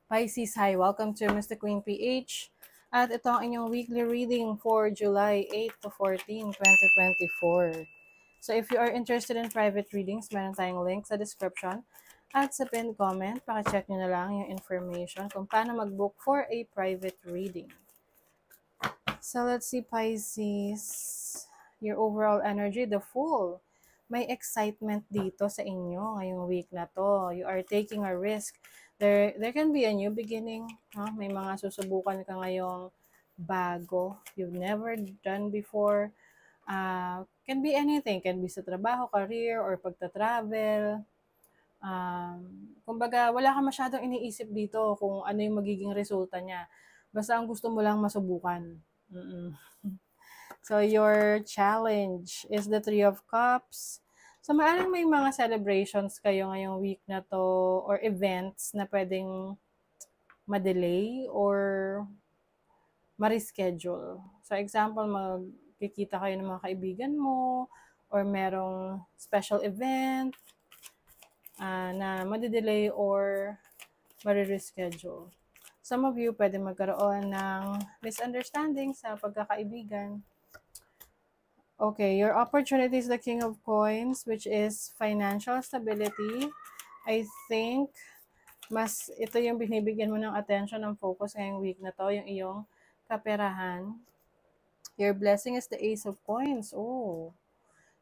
Pisces, hi! Welcome to Mr. Queen PH. At ito ang inyong weekly reading for July 8 to 14, 2024. So if you are interested in private readings, meron tayong link sa description at sa pinned comment. Pakicheck nyo na lang yung information kung paano mag-book for a private reading. So let's see, Pisces. Your overall energy, the Fool. May excitement dito sa inyo ngayong week na to. You are taking a risk. There can be a new beginning. May mga susubukan ka ngayong bago. You've never done before. Can be anything. Can be sa trabaho, career, or pagta-travel. Kumbaga, wala ka masyadong iniisip dito kung ano yung magiging resulta niya. Basta ang gusto mo lang masubukan. So, your challenge is the Three of Cups. So, maaaring may mga celebrations kayo ngayong week na to or events na pwedeng ma-delay or ma-reschedule. So, example, magkikita kayo ng mga kaibigan mo or merong special event na madi-delay or ma-reschedule. Some of you pwede magkaroon ng misunderstanding sa pagkakaibigan. Okay, your opportunity is the King of Coins, which is financial stability. I think mas ito yung binibigyan mo ng attention, ng focus ngayong week na to, yung iyong kaperahan. Your blessing is the Ace of Coins. Oh.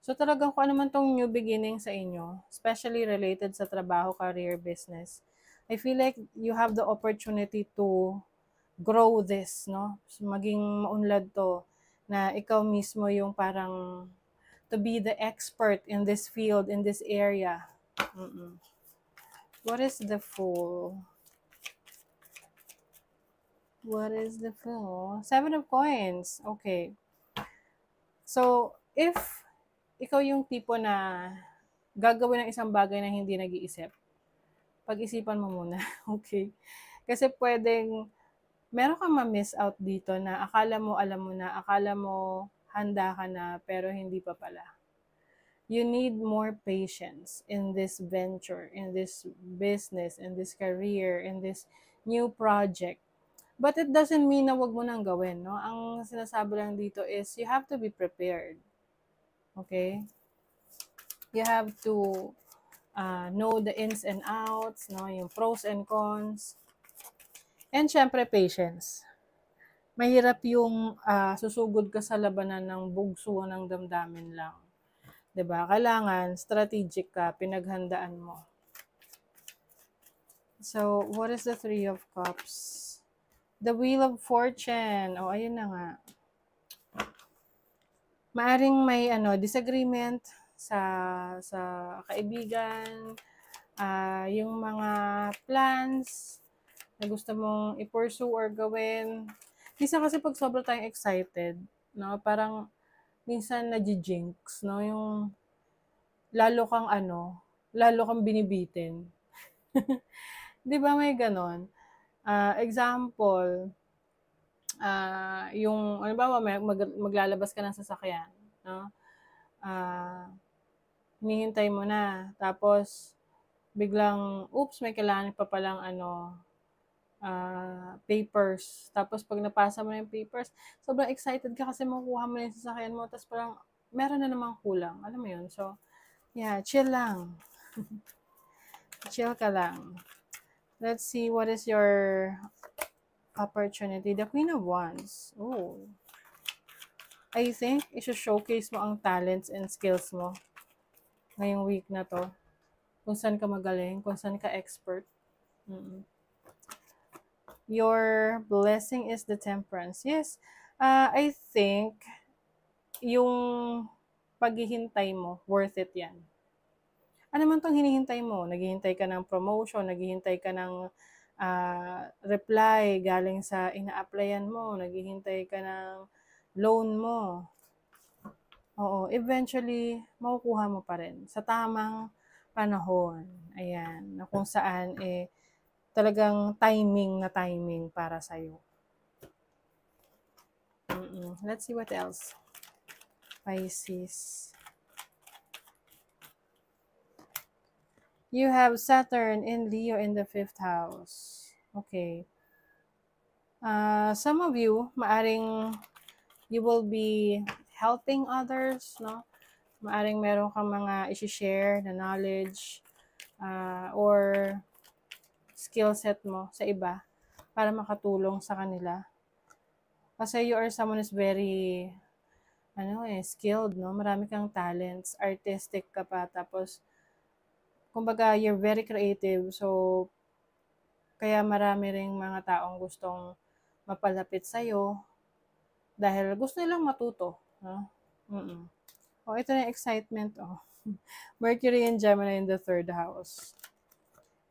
So talagang kung ano man tong new beginning sa inyo, especially related sa trabaho, career, business, I feel like you have the opportunity to grow this, no? So, maging maunlad to, na ikaw mismo yung parang to be the expert in this field, in this area. What is the Fool? What is the Fool? Seven of Coins. Okay. So, if ikaw yung tipo na gagawin ng isang bagay na hindi nag-iisip, pag-isipan mo muna. Okay? Kasi pwedeng meron kang ma-miss out dito na akala mo alam mo na, akala mo handa ka na, pero hindi pa pala. You need more patience in this venture, in this business, in this career, in this new project. But it doesn't mean na wag mo nang gawin, no? Ang sinasabi lang dito is you have to be prepared. Okay? You have to know the ins and outs, no? Yung pros and cons. And syempre, patience. Mahirap yung susugod ka sa labanan ng bugso ng damdamin lang. 'Di ba? Kailangan strategic ka, pinaghandaan mo. So, what is the Three of Cups? The Wheel of Fortune. Oh, ayun na nga. Maaring may disagreement sa kaibigan, yung mga plans na gusto mong i-pursue or gawin. Minsan kasi pag sobra tayong excited, no, parang minsan na-jinx, no, yung lalo kang binibitin. 'Di ba may ganon? Example, yung halimbawa maglalabas ka ng sasakyan, no? Hinihintay mo na, tapos biglang oops, may kailangan pa palang papers. Tapos pag napasa mo na yung papers, sobrang excited ka kasi makukuha mo na yung sasakyan mo, tapos parang meron na namang kulang. Alam mo yun? So, yeah, chill lang. Chill ka lang. Let's see, what is your opportunity? The Queen of Wands. Oh. I think, i-showcase mo ang talents and skills mo ngayong week na to. Kung saan ka magaling, kung saan ka expert. Your blessing is the Temperance. Yes, I think yung paghihintay mo, worth it yan. Ano man tong hinihintay mo? Naghihintay ka ng promotion, naghihintay ka ng reply galing sa ina-applyan mo, naghihintay ka ng loan mo. Oo, eventually, makukuha mo pa rin sa tamang panahon. Ayan, na kung saan talagang timing na timing para sa'yo. Let's see what else. Pisces. You have Saturn in Leo in the 5th house. Okay. Some of you, maaring you will be helping others, no? Maaring meron kang mga isi-share na knowledge or skill set mo sa iba para makatulong sa kanila. Kasi you are someone who's very, skilled, no? Marami kang talents, artistic ka pa, tapos, kumbaga, you're very creative, so, kaya marami ring mga taong gustong mapalapit sa'yo dahil gusto nilang matuto, no? Oh, ito na yung excitement, oh. Mercury and Gemini in the 3rd house.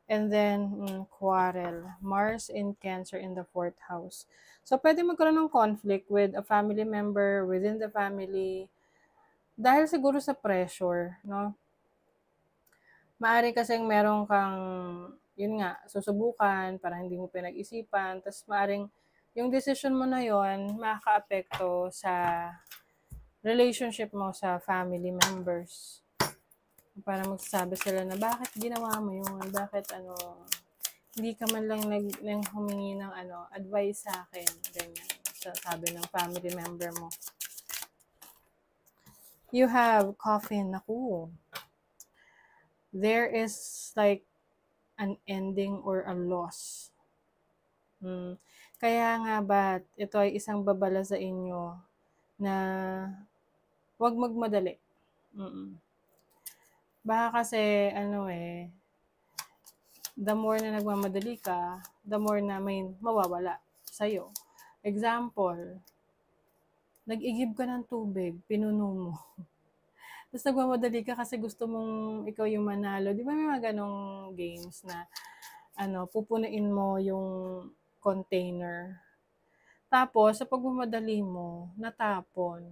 And then, quarrel. Mars in Cancer in the 4th house. So, pwede magkaroon ng conflict with a family member, within the family, dahil siguro sa pressure, no? Maaari kasing meron kang, yun nga, susubukan para hindi mo pinag-isipan, tapos maaring yung decision mo na yon makaka-apekto sa relationship mo sa family members. Para magsasabi sila na bakit ginawa mo yun, bakit hindi ka man lang nang humingi ng advice sa akin, ganyan, sabi ng family member mo. You have coffin, naku. There is like an ending or a loss. Kaya nga ba, ito ay isang babala sa inyo na huwag magmadali. Baka kasi, the more na nagmamadali ka, the more na may mawawala sa'yo. Example, nag-igib ka ng tubig, pinuno mo. Tapos nagmamadali ka kasi gusto mong ikaw yung manalo. Di ba may mga ganong games na pupunuin mo yung container. Tapos, sa pagmamadali mo, natapon.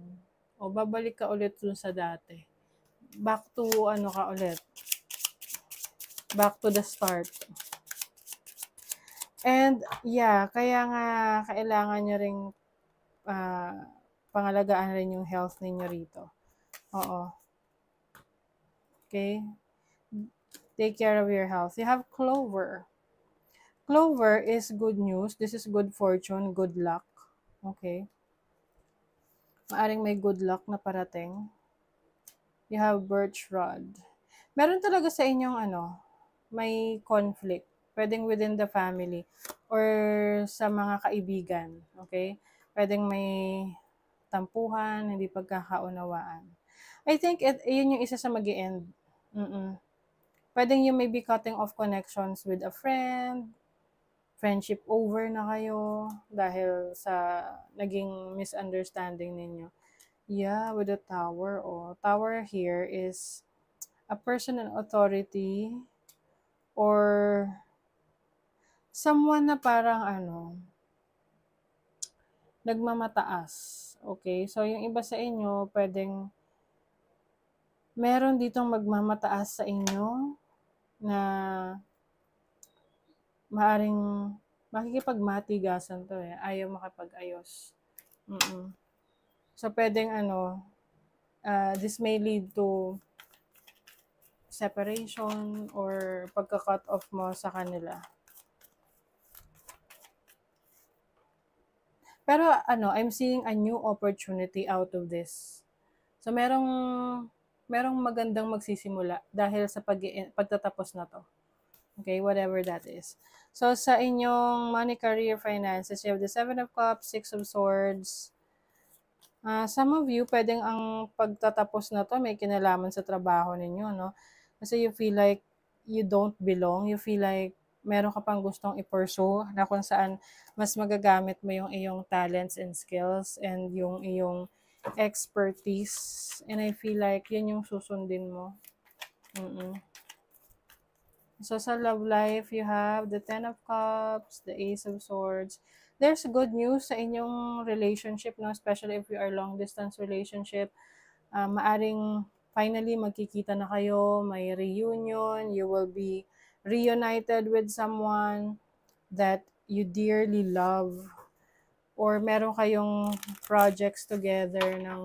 O babalik ka ulit dun sa dati. Back to ka ulit. Back to the start. And yeah, kaya nga kailangan nyo ring pangalagaan rin yung health ninyo rito. Oo. Okay? Take care of your health. You have Clover. Clover is good news. This is good fortune, good luck. Okay? Maaring may good luck na parating. You have Birch Rod. Meron talaga sa inyong may conflict. Pwedeng within the family or sa mga kaibigan. Okay? Pwedeng may tampuhan, hindi pagkakaunawaan. I think yun yung isa sa mag-i-end. Pwedeng you may be cutting off connections with a friend, friendship over na kayo dahil sa naging misunderstanding ninyo. Yeah, with the Tower. Tower here is a person in authority or someone na parang nagmamataas. Okay? So, yung iba sa inyo, pwedeng meron ditong magmamataas sa inyo na maaring makikipagmatigasan to ayaw makipag-ayos. So, pwedeng this may lead to separation or pagka-cut off mo sa kanila. Pero I'm seeing a new opportunity out of this. So, merong magandang magsisimula dahil sa pagtatapos na to. Okay, whatever that is. So, sa inyong money, career, finances, you have the 7 of Cups, 6 of Swords. Some of you, pwedeng ang pagtatapos na to may kinalaman sa trabaho ninyo, no? Kasi you feel like you don't belong. You feel like meron ka pang gustong i-pursue na kung saan mas magagamit mo yung iyong talents and skills and yung iyong expertise. And I feel like yun yung susundin mo. So, sa love life, you have the 10 of Cups, the Ace of Swords. There's good news sa inyong relationship, no? Especially if you are long-distance relationship. Maaring finally magkikita na kayo, may reunion, you will be reunited with someone that you dearly love. Or meron kayong projects together ng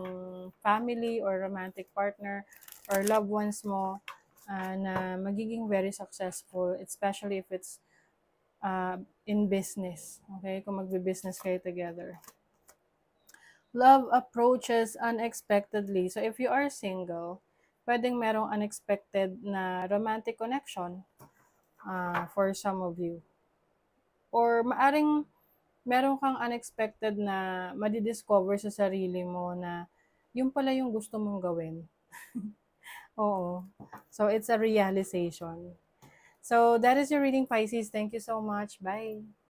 family or romantic partner or loved ones mo na magiging very successful, especially if it's in business. Okay? Kung magbe-business kayo together. Love approaches unexpectedly. So, if you are single, pwedeng merong unexpected na romantic connection for some of you. Or maaring meron kang unexpected na madidiscover sa sarili mo na yung pala yung gusto mong gawin. Oo. So, it's a realization. So, that is your reading, Pisces. Thank you so much. Bye.